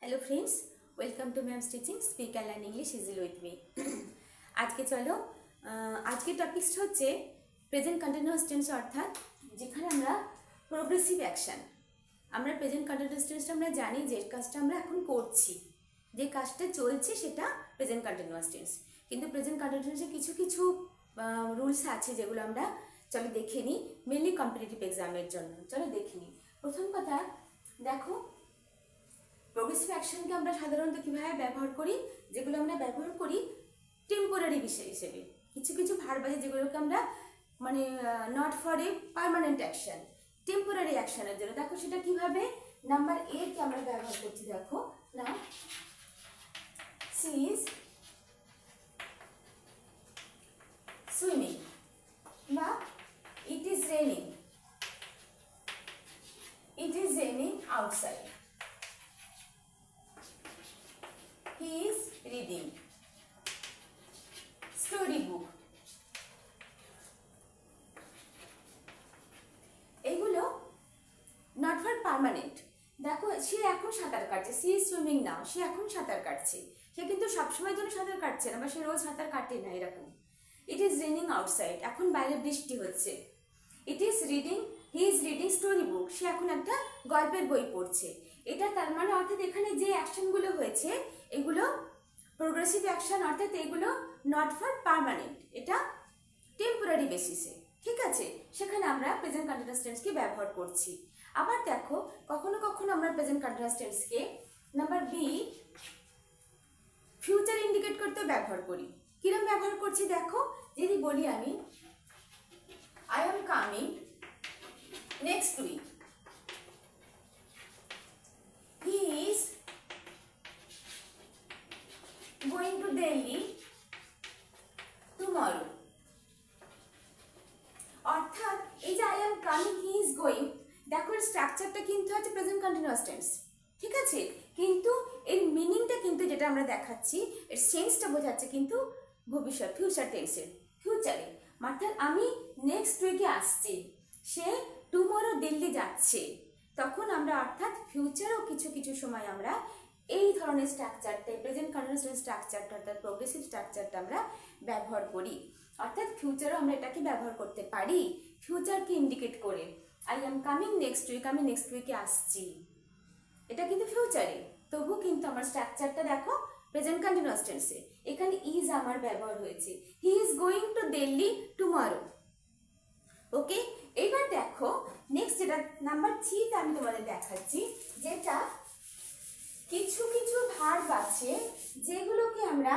Hello friends, welcome to ma'am teaching speak and learn English easily with me. आज के चलो आज के टपिक्स होच्छे प्रेजेंट कन्टिन्यूअस टेंस अर्थात जेखाने आमरा प्रोग्रेसिव एक्शन आमरा प्रेजेंट कन्टिन्यूअस टेंस आमरा जानी जे काजटा आमरा एखन करछि जे काजटा चलছে সেটা প্রেজেন্ট কন্টিনিউয়াস টেন্স। কিন্তু প্রেজেন্ট কন্টিনিউয়াসে কিছু কিছু রুলস আছে যেগুলো আমরা চলো দেখে নিই মেনলি কম্পিটিটিভ এক্সামের জন্য। চলো দেখে নিই। প্রথম কথা দেখো, प्रोग्रेसिव एक्शन के আমরা সাধারণত কিভাবে ব্যবহার করি, যেগুলো আমরা ব্যবহার করি টেম্পোরারি বিষয় হিসেবে। কিছু কিছু ভার্ব আছে যেগুলোকে আমরা মানে not for a permanent action, temporary অ্যাকশনের জন্য। দেখো সেটা কিভাবে। নাম্বার এ কে আমরা ব্যবহার করছি, দেখো না, সি ইজ সুইমিং বা it is raining, it is raining outside, he is reading story book। এগুলো নট ফর পার্মানেন্ট। দেখো সে এখন সাঁতার কাটছে, সি ইজ সুইমিং নাও, সে এখন সাঁতার কাটছে। সে কিন্তু সবসময় জন্য সাঁতার কাটছে না বা সে রোজ সাঁতার কাটে না এরকম। ইট ইজ রেইনিং আউটসাইড, এখন বাইরে বৃষ্টি হচ্ছে। It is reading, he is reading story book, সে এখন একটা গল্পের বই পড়ছে। এটা তার মানে অর্থাৎ এখানে যে অ্যাকশনগুলো হয়েছে এগুলো প্রোগ্রেসিভ অ্যাকশন, অর্থাৎ এগুলো নট ফর পার্মানেন্ট, এটা টেম্পোরারি বেসিসে। ঠিক আছে, সেখানে আমরা প্রেজেন্ট কন্টিনিউয়াস টেন্সকে ব্যবহার করছি। আবার দেখো কখনো কখনো আমরা প্রেজেন্ট কন্টিনিউয়াস টেন্সকে নাম্বার বি ফিউচার ইন্ডিকেট করতে ব্যবহার করি। কিরকম ব্যবহার করছি দেখো, যদি বলি আমি I am coming next week, he is going to Delhi tomorrow। অর্থাৎ এই যে I am coming, he is going, দেখো এর স্ট্রাকচারটা কিন্তু আছে প্রেজেন্ট কন্টিনিউয়াস টেন্স। ঠিক আছে, কিন্তু এর মিনিংটা কিন্তু যেটা আমরা দেখাচ্ছি, এর সেন্সটা বোঝাচ্ছে কিন্তু ভবিষ্যৎ, ফিউচার টেন্সের, ফিউচারে। অর্থাৎ আমি নেক্সট উইকে আসছি, সে টুমরো দিল্লি যাচ্ছে, তখন আমরা অর্থাৎ ফিউচারও কিছু কিছু সময় আমরা এই ধরনের স্ট্রাকচারটা, প্রেজেন্ট কন্টিনিউয়াস স্ট্রাকচারটা অর্থাৎ প্রোগ্রেসিভ স্ট্রাকচারটা আমরা ব্যবহার করি। অর্থাৎ ফিউচারও আমরা এটাকে ব্যবহার করতে পারি ফিউচারকে ইন্ডিকেট করে। I am coming next week, আমি নেক্সট উইকে আসছি, এটা কিন্তু ফিউচারে, তবু কিন্তু আমার স্ট্রাকচারটা দেখো প্রেজেন্ট কন্টিনিউয়াস টেন্সে। এখানে ইজ আমার ব্যবহার হয়েছে, he is going to Delhi tomorrow. Okay, এবার দেখো নেক্সট যেটা নাম্বার 3 আমি তোমাদের দেখাচ্ছি, যেটা কিছু কিছু ভার্ব আছে যেগুলোকে আমরা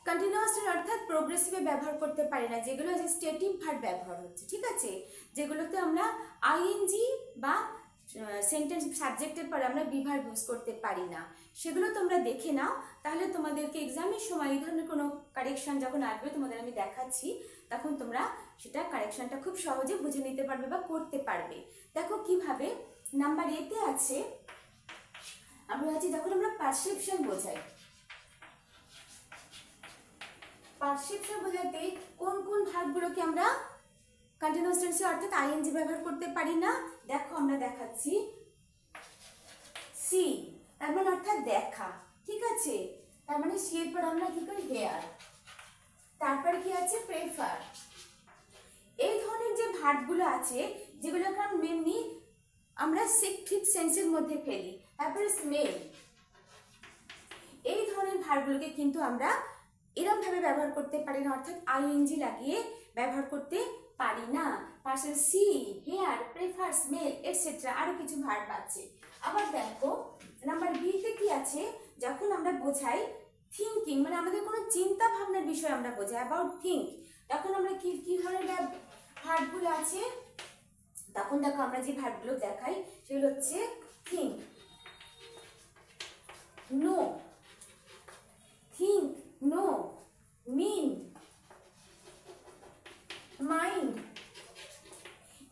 কন্টিনিউয়াস অর্থাৎ প্রোগ্রেসিভে ব্যবহার করতে পারি না, যেগুলো আছে স্টেটিভ ভার্ব ব্যবহার হচ্ছে। ঠিক আছে, যেগুলোতে আমরা আইএনজি বা সেন্টেন্স সাবজেক্টের পরে আমরা বি ভার্ব ইউজ করতে পারি না, সেগুলো তোমরা দেখে নাও। তাহলে তোমাদেরকে এক্সামের সময় এই ধরনের কোনো কারেকশন যখন আসবে তোমাদের আমি দেখাচ্ছি, তখন তোমরা সেটা কারেকশনটা খুব সহজে বুঝে নিতে পারবে বা করতে পারবে। দেখো কিভাবে। নাম্বার এতে আছে আমরা আছি যখন আমরা পারসেপশন বোঝাই, পারসেপশন বোঝাতে কোন কোন ভার্বগুলোকে আমরা কন্টিনিউয়াস টেন্সে অর্থাৎ আইএনজি ব্যবহার করতে পারি না। দেখো আমরা দেখাচ্ছি, সি তার মানে অর্থাৎ দেখা। ঠিক আছে, তার মানে সি এর পর আমরা কি করি হেয়ার, তারপরে কি আছে প্রেফার। এই ধরনের যে ভার্বগুলো আছে যেগুলোকে মেনলি আমরা ফিফথ সেন্সের মধ্যে ফেলি। তারপরে স্মেল, এই ধরনের ভার্বগুলোকে কিন্তু আমরা এরকম ভাবে ব্যবহার করতে পারি না, অর্থাৎ আইএনজি লাগিয়ে ব্যবহার করতে পারি না। Person see, hear, prefer, smell et cetera, আরো কিছু ভার্ব আছে। আবার দেখো নাম্বার বি তে কি আছে, যখন আমরা বোঝাই থিঙ্কিং, মানে আমাদের কোনো চিন্তা ভাবনার বিষয় আমরা বোঝাই, অ্যাবাউট থিঙ্ক, তখন আমরা কি কি ধরনের ভার্বগুলো আছে, তখন দেখো আমরা যে ভার্বগুলো দেখাই সেগুলো হচ্ছে think, no, think, know, mean, mind.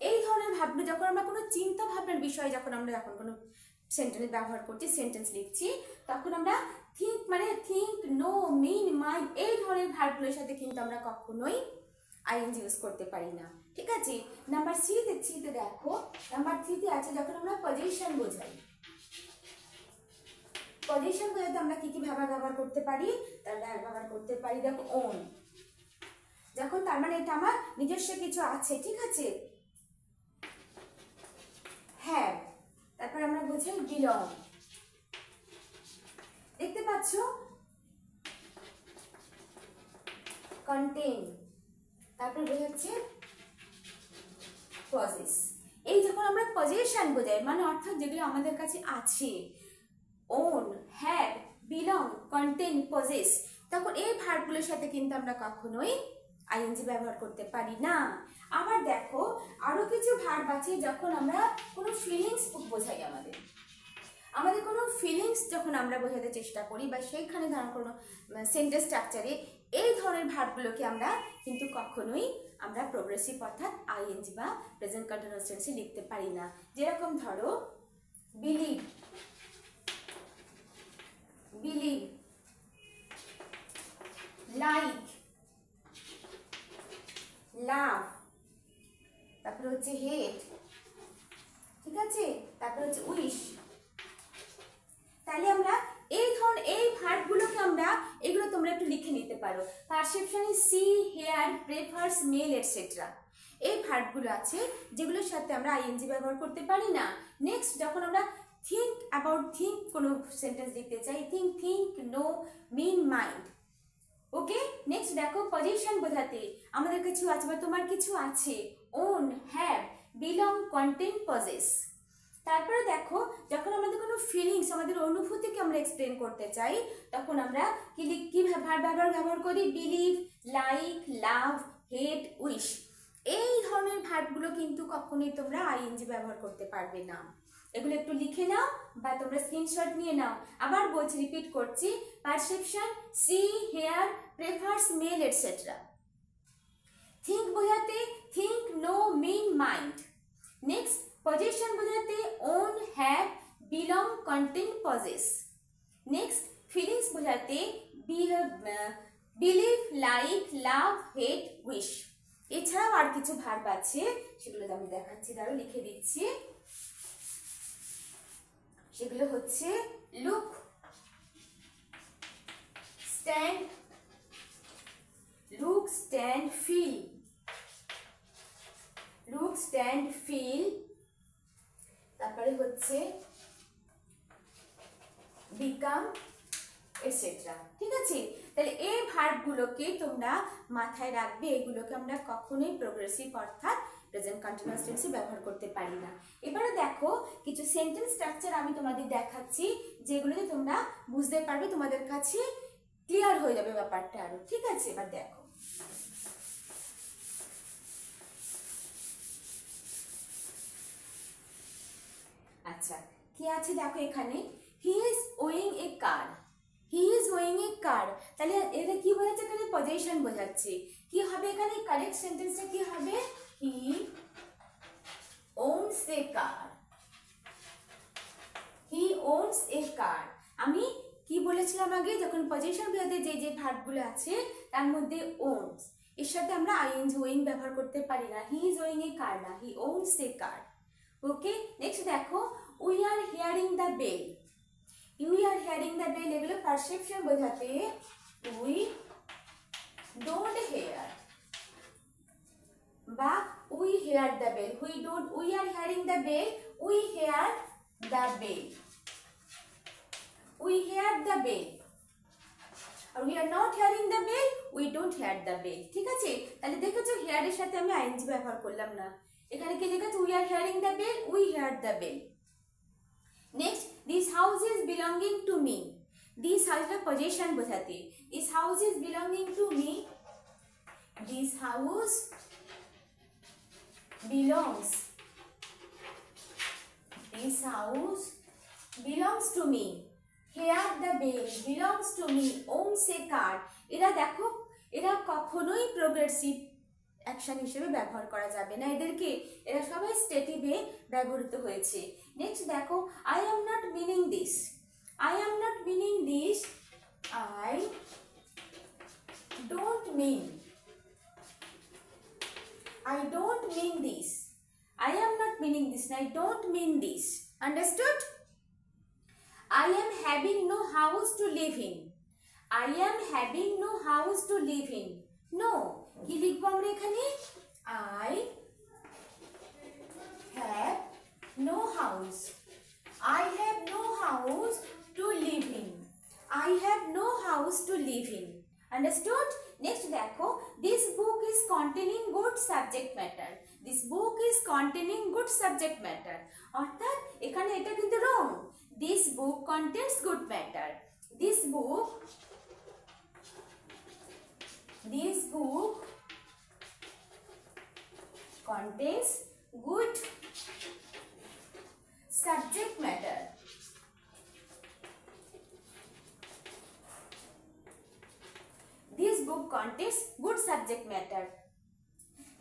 এই ধরনের ভাবনা যখন আমরা কোনো চিন্তা ভাবনার বিষয়ে যখন কোনো সেন্টেন্স ব্যবহার করছি, সেন্টেন্স লিখছি, তখন আমরা থিঙ্ক মানে থিঙ্ক, নো, মিন, মাইন্ড এই ধরনের ভার্বগুলোর সাথে কিন্তু আমরা কখনোই আইএনজি ইউজ করতে পারি না। ঠিক আছে, নাম্বার সি তে দেখো নাম্বার 3 তে আছে যখন আমরা পজিশন বোঝাই, পজিশন বোঝাতে আমরা কি কি ভাবে ব্যবহার করতে পারি, তাহলে ব্যবহার করতে পারি দেখো ওন, যখন তার মানে এটা আমার নিজস্ব কিছু আছে, ঠিক আছে। হ্যাভ, তারপর আমরা বোঝাই বিলং, দেখতে পাচ্ছ, কন্টেইন, তারপর বোঝাচ্ছে পজেস। এই যখন আমরা পজেশন বোঝাই মানে অর্থাৎ যেগুলো আমাদের কাছে আছে, own, have, belong, contain, possess, তখন এই ভার্বগুলোর সাথে কিন্তু আমরা কখনোই আইএনজি ব্যবহার করতে পারি না। আবার দেখো আরো কিছু ভার্ব আছে যখন আমরা কোনো ফিলিংস বোঝাই, আমাদের কোনো ফিলিংস যখন আমরা বোঝাতে চেষ্টা করি বা সেইখানে ধরো কোনো সেন্টেন্স স্ট্রাকচারে এই ধরনের ভার্বগুলোকে আমরা কিন্তু কখনোই আমরা প্রোগ্রেসিভ অর্থাৎ আইএনজি বা প্রেজেন্ট কন্টিনিউয়াস টেন্সে লিখতে পারি না। যেরকম ধরো বিলিভ, বিলিভ, লাইক, লাভ, তারপরে হচ্ছে হেট, ঠিক আছে, তারপরে হচ্ছে উইশ। তাহলে আমরা এই ধরনের এই ভার্বগুলোকে আমরা এগুলো তোমরা একটু লিখে নিতে পারো। Perception is see, hear, prefer, smell et cetera, এই ভার্বগুলো আছে যেগুলোর সাথে আমরা আইএনজি ব্যবহার করতে পারি না। নেক্সট যখন আমরা থিঙ্ক অ্যাবাউট, থিঙ্ক কোনো সেন্টেন্স লিখতে চাই, think, think, know, mean, mind. Okay, next দেখো পজিশন বোঝাতে আমাদের কিছু আছে বা তোমার কিছু আছে, own, have, belong, contain, possess. তারপরে দেখো যখন আমাদের কোনো ফিলিংস, আমাদের অনুভূতিকে আমরা এক্সপ্লেন করতে চাই, তখন আমরা কি ব্যবহার করি, believe, like, love, hate, wish. এই ধরনের ভার্বগুলো কিন্তু কখনোই তোমরা আইএনজি ব্যবহার করতে পারবে না। এগুলো একটু লিখে নাও বা তোমরা স্ক্রিনশট নিয়ে নাও। আবার বলছি, রিপিট করছি, perception, see, hear, prefer, smell et cetera. Think বোঝাতে think, know, mean, mind. Next position বোঝাতে own, have, belong, contain, possess. Next feelings বোঝাতে believe, like, love, hate, wish. এছাড়াও আর কিছু ভার্ব আছে, সেগুলো আমি দেখাচ্ছি, দাঁড়াও লিখে দিচ্ছি। সেগুলো হচ্ছে look, stand, look, stand, feel, look, stand, feel, তারপরে হচ্ছে বিকাম, এটসেট্রা। ঠিক আছে, তাহলে এই ভার্বগুলোকে তোমরা মাথায় রাখবে, এগুলোকে আমরা কখনোই প্রোগ্রেসিভ অর্থাৎ প্রেজেন্ট কন্টিনিউয়াস টেন্সে ব্যবহার করতে পারি না। এবারে দেখো কিছু সেন্টেন্স স্ট্রাকচার আমি তোমাদের দেখাচ্ছি, যেগুলোতে তোমরা বুঝতে পারবে, তোমাদের কাছে ক্লিয়ার হয়ে যাবে ব্যাপারটা আরো। ঠিক আছে, এবার দেখো, আচ্ছা কি আছে দেখো এখানে, he is owning a car, he is owning a car. তাহলে এটা কি বোঝাচ্ছে, এখানে পজিশন বোঝাচ্ছে। কি হবে এখানে, কারেক্ট সেন্টেন্সটা কি হবে, হি owns a car, he owns a car। আমি কি বলেছিলাম আগে, যখন পজিশন বোঝাতে যে ভার্বগুলো আছে তার মধ্যে owns, এর সাথে আমরা আইএনজি ওয়িং ব্যবহার করতে পারি না। হি ইজ ওয়িং এ কার না, he owns a car। Okay, next দেখো, we are hearing the bell, we are hearing the bell, এগুলো পারসেপশন বোঝাতে উই ডোন্ট হেয়ার বা we hear the bell, we don't, we are hearing the bell, we hear the bell, we hear the bell. আর we are not hearing the bell, we don't hear the bell. ঠিক আছে, তাহলে দেখেছো হেয়ারের সাথে আমি ING ব্যবহার করলাম না। এখানে কি লেখা আছে, we are hearing the bell, we hear the bell. Next, this house is belonging to me, this হাউসটা পজিশন বোঝাতে, this house is belonging to me, this house belongs, this house belongs to me, here the bell belongs to me, owns a car। এরা দেখো, এরা কখনোই progressive action হিসেবে ব্যবহার করা যাবে না এদেরকে, এরা সবাই স্টেটিভে ব্যবহৃত হয়েছে। নেক্সট দেখো, I am not meaning this, I am not meaning this, I don't mean, I don't mean this, I am not meaning this, I don't mean this, understood? I am having no house to live in. I am having no house to live in. No. কি লিখবো আমরা এখানে? I have no house. I have no house to live in. I have no house to live in. Understood? Next দেখো, this book is containing good subject matter. This book is containing good subject matter. অর্থাৎ এখানে এটা কিন্তু wrong. This book contains good matter. This book contains good subject matter. This book contains good subject matter.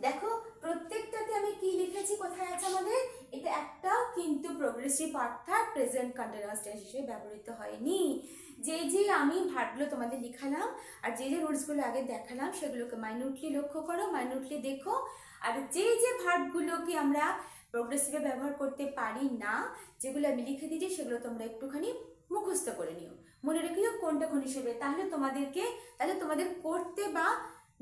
দেখো প্রত্যেকটাতে আমি কি লিখেছি, কোথায় আছে আমাদের? এটা একটাও কিন্তু প্রোগ্রেসিভ অর্থাৎ প্রেজেন্ট কন্টিনিউয়াস টেন্স হিসেবে ব্যবহৃত হয়নি। যে আমি ভার্বগুলো তোমাদের লিখালাম আর যে রুলসগুলো আগে দেখালাম সেগুলোকে মাইনিউটলি লক্ষ্য করো, মাইনিউটলি দেখো। আর যে ভার্বগুলোকে আমরা প্রোগ্রেসিভে ব্যবহার করতে পারি না, যেগুলো আমি লিখে দিয়েছি সেগুলো তোমরা একটুখানি মুখস্থ করে নিও, মনে রেখেও কোনটা কোন হিসেবে। তাহলে তোমাদের করতে বা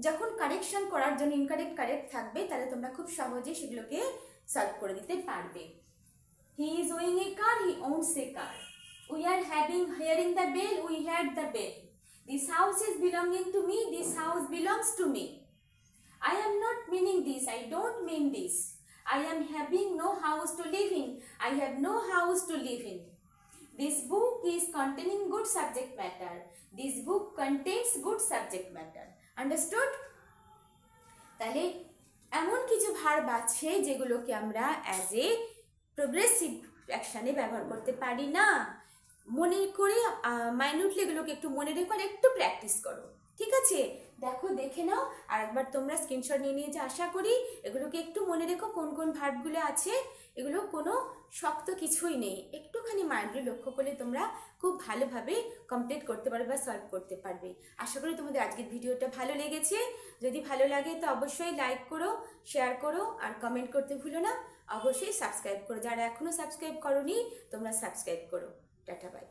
যখন কারেকশন করার জন্য ইনকারেক্ট কারেক্ট থাকবে, তাহলে তোমরা খুব সহজেই সেগুলোকে সলভ করে দিতে পারবে। হি is owning a car, he ওনস A car. We are hearing the bell, we heard the bell. This house is belonging to me, this house belongs to me. I am not meaning this, I don't mean this. I am having no house to live in, I have no house to live in. This book is containing good subject matter. This book contains good subject matter. Understood? তাহলে এমন কিছু verb আছে যেগুলোকে আমরা as a progressive অ্যাকশনে ব্যবহার করতে পারি না। মনে করে মাইনিউটলি এগুলোকে একটু মনে রেখো আর একটু প্র্যাকটিস করো, ঠিক আছে? দেখো, দেখে নাও আর একবার তোমরা স্ক্রিনশট নিয়ে নিয়েছো আশা করি। এগুলোকে একটু মনে রেখো কোন কোন ভার্বগুলো আছে, এগুলো কোনো শক্ত কিছুই নেই, একটুখানি মাইন্ডলি লক্ষ্য করলে তোমরা খুব ভালোভাবে কমপ্লিট করতে পারবে বা সলভ করতে পারবে। আশা করি তোমাদের আজকের ভিডিওটা ভালো লেগেছে। যদি ভালো লাগে তো অবশ্যই লাইক করো, শেয়ার করো আর কমেন্ট করতে ভুলো না। অবশ্যই সাবস্ক্রাইব করো, যারা এখনও সাবস্ক্রাইব করোনি তোমরা সাবস্ক্রাইব করো। Tata, by.